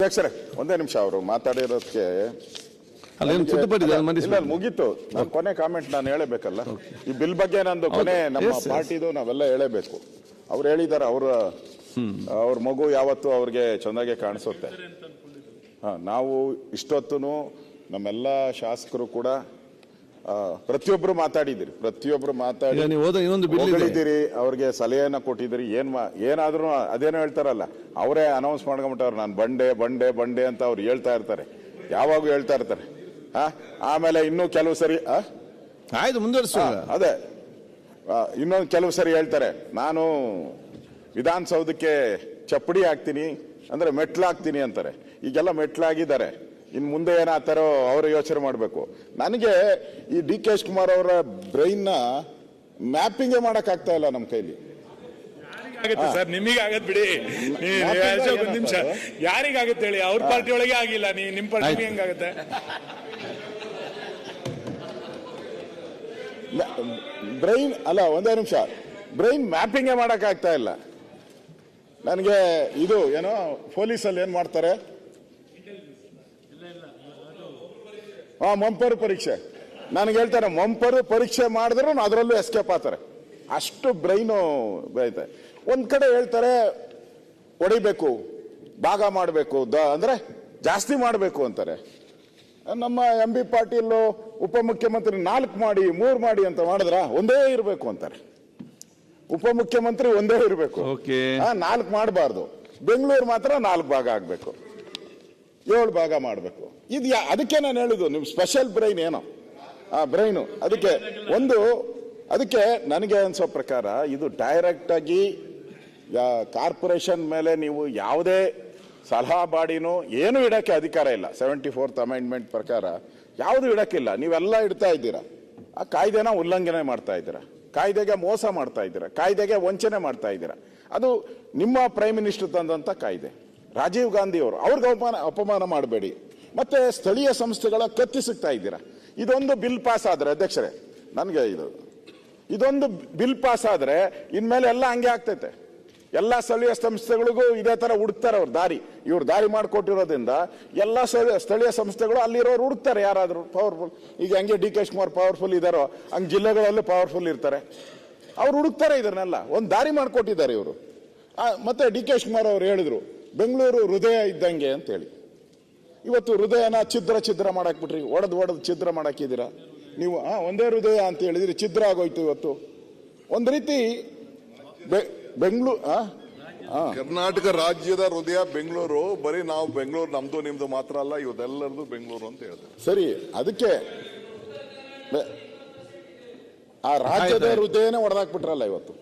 ಅಧ್ಯಕ್ಷರೇ ಒಂದೇ ನಿಮಿಷ ಅವರು ಮಾತಾಡಿರೋದಕ್ಕೆ ಮುಗೀತು. ಕೊನೆ ಕಾಮೆಂಟ್ ನಾನು ಹೇಳಬೇಕಲ್ಲ, ಈ ಬಿಲ್ ಬಗ್ಗೆ ನಂದು ಕೊನೆ ನಮ್ಮ ಪಾರ್ಟಿದು ನಾವೆಲ್ಲ ಹೇಳಬೇಕು. ಅವ್ರು ಹೇಳಿದಾರೆ, ಅವ್ರ ಮಗು ಯಾವತ್ತು ಅವ್ರಿಗೆ ಚೆನ್ನಾಗೆ ಕಾಣಿಸುತ್ತೆ. ನಾವು ಇಷ್ಟೊತ್ತು ನಮ್ಮೆಲ್ಲ ಶಾಸಕರು ಕೂಡ ಪ್ರತಿಯೊಬ್ರು ಮಾತಾಡಿದಿರಿ, ಹೇಳಿದಿರಿ, ಅವ್ರಿಗೆ ಸಲಹೆಯನ್ನ ಕೊಟ್ಟಿದ್ದೀರಿ. ಏನಾದ್ರೂ ಅದೇನೋ ಹೇಳ್ತಾರಲ್ಲ, ಅವರೇ ಅನೌನ್ಸ್ ಮಾಡ್ಕೊಂಬಿಟ್ಟವ್ರು, ನಾನು ಬಂಡೆ ಅಂತ ಅವ್ರು ಹೇಳ್ತಾ ಇರ್ತಾರೆ, ಯಾವಾಗೂ ಹೇಳ್ತಾ ಇರ್ತಾರೆ. ಆಮೇಲೆ ಇನ್ನೂ ಕೆಲವು ಸರಿ ಆಯ್ತು ಮುಂದುವರಿಸ, ಅದೇ ಇನ್ನೊಂದು ಕೆಲವು ಸರಿ ಹೇಳ್ತಾರೆ, ನಾನು ವಿಧಾನಸೌಧಕ್ಕೆ ಚಪ್ಪಡಿ ಹಾಕ್ತೀನಿ ಅಂದ್ರೆ ಮೆಟ್ಲಾಗ್ತೀನಿ ಅಂತಾರೆ. ಈಗೆಲ್ಲ ಮೆಟ್ಲಾಗಿದ್ದಾರೆ, ಇನ್ ಮುಂದೆ ಏನಾಗ್ತಾರೋ ಅವರು ಯೋಚನೆ ಮಾಡಬೇಕು. ನನಗೆ ಈ ಡಿ ಕೆ ಶಿವಕುಮಾರ್ ಅವರ ಬ್ರೈನ್ ನ ಮ್ಯಾಪಿಂಗ್ ಮಾಡಕ್ ಆಗ್ತಾ ಇಲ್ಲ ನಮ್ಮ ಕೈಲಿ. ಸರ್ ನಿಮಗೆ ಆಗತ್ ಬಿಡಿ, ಒಂದ್ ನಿಮಿಷ, ಯಾರಿಗಾಗತ್ತೆ ಹೇಳಿ? ಅವ್ರ ಪಾರ್ಟಿ ಒಳಗೆ ಆಗಿಲ್ಲ, ನಿಮ್ ಪಾರ್ಟಿ ಹೆಂಗಾಗತ್ತೆ? ಬ್ರೈನ್ ಅಲ್ಲ, ಒಂದೇ ನಿಮಿಷ, ಬ್ರೈನ್ ಮ್ಯಾಪಿಂಗ್ ಮಾಡಕ್ ಆಗ್ತಾ ಇಲ್ಲ ನನಗೆ. ಇದು ಏನೋ ಪೊಲೀಸಲ್ಲಿ ಏನ್ ಮಾಡ್ತಾರೆ, ಮಂಪರು ಪರೀಕ್ಷೆ, ನನಗೆ ಹೇಳ್ತಾರೆ ಮಂಪರು ಪರೀಕ್ಷೆ ಮಾಡಿದ್ರು ಅದರಲ್ಲೂ ಎಸ್ಕೇಪ್ ಆಗ್ತಾರೆ, ಅಷ್ಟು ಬ್ರೈನು ಬೈತೆ. ಒಂದ್ ಕಡೆ ಹೇಳ್ತಾರೆ ಹೊಡಿಬೇಕು, ಭಾಗ ಮಾಡಬೇಕು, ಅಂದ್ರೆ ಜಾಸ್ತಿ ಮಾಡಬೇಕು ಅಂತಾರೆ. ನಮ್ಮ ಎಂ ಬಿ ಪಾಟೀಲ್ ಉಪಮುಖ್ಯಮಂತ್ರಿ 4 ಮಾಡಿ 3 ಮಾಡಿ ಅಂತ ಮಾಡಿದ್ರ ಒಂದೇ ಇರಬೇಕು ಅಂತಾರೆ. ಉಪಮುಖ್ಯಮಂತ್ರಿ ಒಂದೇ ಇರಬೇಕು, 4 ಮಾಡಬಾರ್ದು. ಬೆಂಗಳೂರು ಮಾತ್ರ 4 ಭಾಗ ಆಗ್ಬೇಕು, 7 ಭಾಗ ಮಾಡಬೇಕು. ಇದು ಅದಕ್ಕೆ ನಾನು ಹೇಳುದು, ನಿಮ್ ಸ್ಪೆಷಲ್ ಬ್ರೈನ್ ಏನೋ ಆ ಬ್ರೈನು. ಅದಕ್ಕೆ ನನಗೆ ಅನ್ಸೋ ಪ್ರಕಾರ ಇದು ಡೈರೆಕ್ಟ್ ಆಗಿ ಕಾರ್ಪೊರೇಷನ್ ಮೇಲೆ ನೀವು ಯಾವುದೇ ಸಲಹಾ ಬಾಡಿನೂ ಏನು ಇಡಕ್ಕೆ ಅಧಿಕಾರ ಇಲ್ಲ. 74th ಅಮೆಂಡ್ಮೆಂಟ್ ಪ್ರಕಾರ ಯಾವುದು ಇಡಕ್ಕಿಲ್ಲ. ನೀವೆಲ್ಲ ಇಡ್ತಾ ಇದ್ದೀರಾ, ಆ ಕಾಯ್ದೆನ ಉಲ್ಲಂಘನೆ ಮಾಡ್ತಾ ಇದ್ದೀರಾ, ಕಾಯ್ದೆಗೆ ಮೋಸ ಮಾಡ್ತಾ ಇದ್ದೀರಾ, ಕಾಯ್ದೆಗೆ ವಂಚನೆ ಮಾಡ್ತಾ ಇದ್ದೀರಾ. ಅದು ನಿಮ್ಮ ಪ್ರೈಮ್ ಮಿನಿಸ್ಟರ್ ತಂದಂತ ಕಾಯ್ದೆ, ರಾಜೀವ್ ಗಾಂಧಿ ಅವರು, ಅವ್ರಿಗೆ ಅಪಮಾನ ಮಾಡಬೇಡಿ. ಮತ್ತೆ ಸ್ಥಳೀಯ ಸಂಸ್ಥೆಗಳ ಕತ್ತಿಸುತ್ತಾ ಇದ್ದೀರಾ. ಇದೊಂದು ಬಿಲ್ ಪಾಸ್ ಆದ್ರೆ, ಅಧ್ಯಕ್ಷರೇ ನನಗೆ ಇದೊಂದು ಬಿಲ್ ಪಾಸ್ ಆದ್ರೆ ಇನ್ಮೇಲೆ ಎಲ್ಲ ಹಂಗೆ ಆಗ್ತೈತೆ. ಎಲ್ಲ ಸ್ಥಳೀಯ ಸಂಸ್ಥೆಗಳಿಗೂ ಇದೇ ತರ ಹುಡುಕ್ತಾರೆ ಅವ್ರ ದಾರಿ. ಇವ್ರು ದಾರಿ ಮಾಡಿಕೊಟ್ಟಿರೋದ್ರಿಂದ ಎಲ್ಲ ಸ್ಥಳೀಯ ಸಂಸ್ಥೆಗಳು ಅಲ್ಲಿರೋರು ಹುಡುಕ್ತಾರೆ, ಯಾರಾದ್ರೂ ಪವರ್ಫುಲ್. ಈಗ ಹಂಗೆ ಡಿ ಕೆ ಶಿವಕುಮಾರ್ ಪವರ್ಫುಲ್ ಇದಾರೋ ಹಂಗೆ ಜಿಲ್ಲೆಗಳಲ್ಲೂ ಪವರ್ಫುಲ್ ಇರ್ತಾರೆ, ಅವ್ರು ಹುಡುಕ್ತಾರೆ. ಇದನ್ನೆಲ್ಲ ಒಂದು ದಾರಿ ಮಾಡಿಕೊಟ್ಟಿದ್ದಾರೆ ಇವರು. ಮತ್ತೆ ಡಿ ಕೆ ಶಿವಕುಮಾರ್ ಅವರು ಹೇಳಿದ್ರು, ಬೆಂಗಳೂರು ಹೃದಯ ಇದ್ದಂಗೆ ಅಂತ ಹೇಳಿ. ಇವತ್ತು ಹೃದಯನ ಛಿದ್ರ ಮಾಡಾಕ್ಬಿಟ್ರಿ, ಒಡೆದು ಛಿದ್ರ ಮಾಡಾಕಿದ್ದೀರಾ ನೀವು. ಒಂದೇ ಹೃದಯ ಅಂತ ಹೇಳಿದ್ರಿ, ಛಿದ್ರ ಆಗೋಯ್ತು. ಇವತ್ತು ಒಂದ್ ರೀತಿ ಬೆಂಗಳೂರು ಕರ್ನಾಟಕ ರಾಜ್ಯದ ಹೃದಯ ಬೆಂಗಳೂರು. ಬರೀ ನಾವು ಬೆಂಗಳೂರು ನಮ್ದು ನಿಮ್ದು ಮಾತ್ರ ಅಲ್ಲ, ಇವತ್ತೆಲ್ಲರದು ಬೆಂಗಳೂರು ಅಂತ ಹೇಳ್ತಾರೆ. ಸರಿ, ಅದಕ್ಕೆ ಆ ರಾಜ್ಯದ ಹೃದಯನೇ ಹೊಡೆದಾಕ್ಬಿಟ್ರಲ್ಲ ಇವತ್ತು.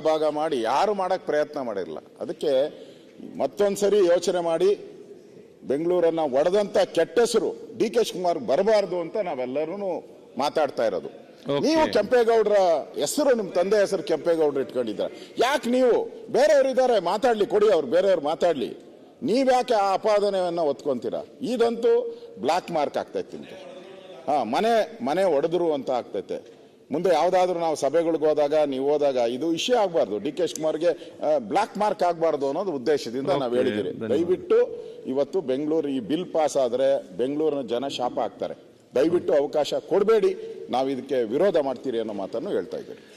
ಭಾಗ ಮಾಡಿ ಯಾರು ಮಾಡಕ್ ಪ್ರಯತ್ನ ಮಾಡಿರಲ್ಲ. ಅದಕ್ಕೆ ಮತ್ತೊಂದ್ಸರಿ ಯೋಚನೆ ಮಾಡಿ, ಬೆಂಗಳೂರನ್ನ ಒಡೆದಂತ ಕೆಟ್ಟ ಹೆಸರು ಡಿ ಕೆ ಶಿವಕುಮಾರ್ ಬರಬಾರ್ದು ಅಂತ ನಾವೆಲ್ಲರೂ ಮಾತಾಡ್ತಾ ಇರೋದು. ನೀವು ಕೆಂಪೇಗೌಡರ ಹೆಸರು, ನಿಮ್ ತಂದೆ ಹೆಸರು ಕೆಂಪೇಗೌಡರು ಇಟ್ಕೊಂಡಿದ್ದಾರೆ. ಯಾಕೆ ನೀವು ಬೇರೆಯವರು ಇದ್ದಾರೆ ಮಾತಾಡ್ಲಿ, ಕೊಡಿ, ಅವ್ರು ಬೇರೆಯವ್ರು ಮಾತಾಡ್ಲಿ, ನೀವ್ಯಾಕೆ ಆ ಅಪಾದನೆಯನ್ನ ಒತ್ಕೊಂತೀರಾ? ಇದಂತೂ ಬ್ಲಾಕ್ ಮಾರ್ಕ್ ಆಗ್ತೈತಿ. ಮನೆ ಒಡೆದ್ರು ಅಂತ ಆಗ್ತೈತೆ. ಮುಂದೆ ಯಾವ್ದಾದ್ರು ನಾವು ಸಭೆಗಳಿಗೆ ಹೋದಾಗ, ನೀವು ಹೋದಾಗ ಇದು ವಿಷಯ ಆಗ್ಬಾರ್ದು, ಡಿ ಕೆ ಶಿವಕುಮಾರ್ಗೆ ಬ್ಲಾಕ್ ಮಾರ್ಕ್ ಆಗ್ಬಾರ್ದು ಅನ್ನೋದು ಉದ್ದೇಶದಿಂದ ನಾವು ಹೇಳಿದಿರಿ. ದಯವಿಟ್ಟು ಇವತ್ತು ಬೆಂಗಳೂರು ಈ ಬಿಲ್ ಪಾಸ್ ಆದ್ರೆ ಬೆಂಗಳೂರಿನ ಜನ ಶಾಪ ಆಗ್ತಾರೆ. ದಯವಿಟ್ಟು ಅವಕಾಶ ಕೊಡಬೇಡಿ, ನಾವು ಇದಕ್ಕೆ ವಿರೋಧ ಮಾಡ್ತೀರಿ ಅನ್ನೋ ಮಾತನ್ನು ಹೇಳ್ತಾ ಇದ್ದೀರಿ.